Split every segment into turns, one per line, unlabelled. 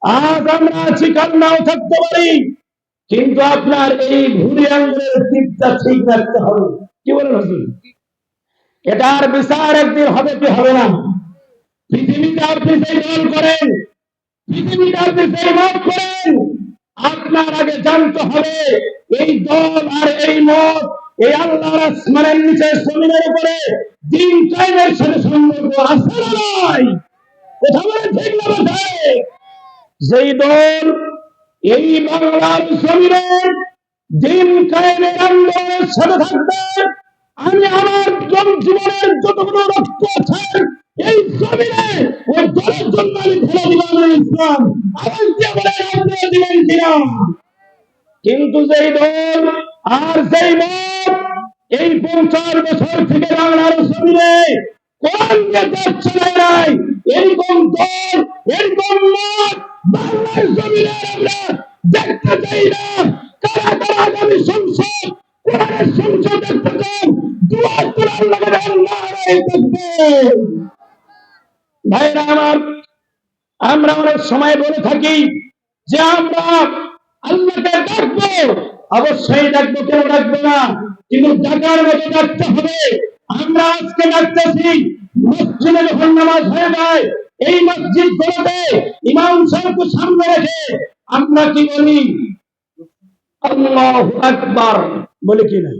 আজ আমরা চিকার নাও থাকতে পারি, কিন্তু আপনার এই ভুঁড়ি আঙ্গুলের টিপটা ঠিক রাখতে হবে। কি বলেন হুজুর? এটার বিচার একদিন হবে কি হবে না? পৃথিবীতে আপনি সেই দল করেন, পৃথিবীতে আপনি সেই মত করেন, আপনার আগে জানতে হবে এই দল আর এই মত এই আল্লাহর আসমানের নিচে জমিনের উপরে দিন কায়েমের সাথে সম্পর্ক আছে না নাই? কথা বলে ঠিক না বটে? যেই দল এই বাংলার জমিনে দিন কায়েমের আন্দোলনের সাথে থাকবে, আমি আমার জীবনের যতগুলো রক্ত আছে এই জমিনে ওই দলের জন্য আমি ঢেলে দিলাম ইসলাম। আওয়াজ দিয়ে বলে আপনারা দিবেন কিনা? কিন্তু যেই দল আর যেই মত এই 50 বছর থেকে বাংলার জমিনে কোরআন দিয়ে দেশ চালায় নাই, এরকম দল এরকম মত বাংলার জমিনে আমরা দেখতে চাই না। কারা কারা আগামী সংসদ কোরআনের সংসদ দেখতে চান? দুয়া কোরআন লাগালে আল্লাহ দেখবে। ভাইরা আমার, আমরা অনেক সময় বলে থাকি যে আমরা আল্লাহকে ডাকবো, অবশ্যই ডাকবো, কেউ ডাকবো না, কিন্তু ডাকার মতো ডাকতে হবে। আমরা আজকে ডাকতেছি, মসজিদে যখন নামাজ হয়ে যায় এই মসজিদ গুলোতে ইমাম সাহেবকে সামনে রেখে আমরা কি বলি? আল্লাহু আকবার বলে কি না?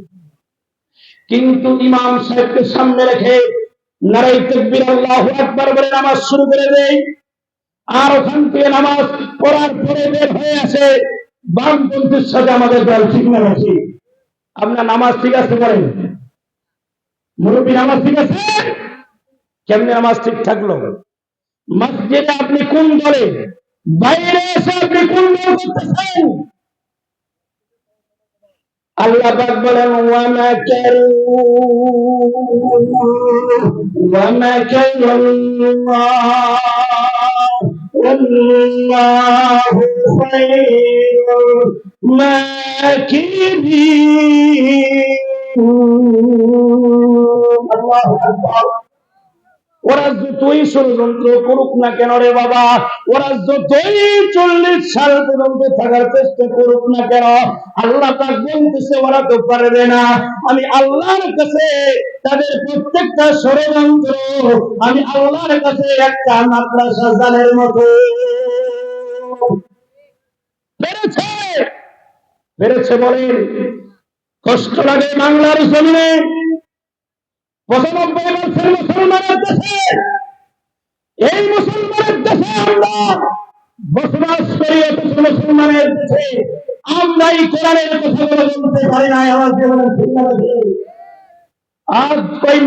কিন্তু ইমাম সাহেবকে সামনে রেখে নারায়ে তাকবীর আল্লাহু আকবার বলে নামাজ শুরু করে দেয়। আর ওখান থেকে নামাজ পড়ার পরে বের হয়ে আসে বামপন্থীর সাথে আমাদের দল। ঠিক না বেশি? আপনার নামাজ ঠিক আছে বলেন? মুরব্বী নামাজ ঠিক আছে? কেমনে নামাজ ঠিক থাকলো? মসজিদে আপনি কোন দলে, বাইরে এসে আপনি কোন দল করতেছেন? আল্লাহ পাক বলেন ওয়া মাকারুল্লাহ আল্লাহু খায়রুল মাকিরিন। আল্লাহু আকবার। ওরা যতই ষড়যন্ত্র করুক না কেন রে বাবা, ওরা যতই 40 সাল পর্যন্ত থাকার চেষ্টা করুক না কেন, আল্লাহ পাক বলতেছে ওরা তো পারবে না। আমি আল্লাহর কাছে তাদের প্রত্যেকটা ষড়যন্ত্র আমি আল্লাহর কাছে একটা মাদ্রাসা জানের মতো। পেরেছে পেরেছে বলেন? কষ্ট লাগে বাংলার জমিনে 95% মুসলমানের দেশে, এই মুসলমানের দেশে আমরা বসবাস করি, অথচ মুসলমানের দেশে আমরা এই কোরআনের কথাগুলো বলতে পারি না। আওয়াজ দিয়ে বলেন ঠিক না? আজ কই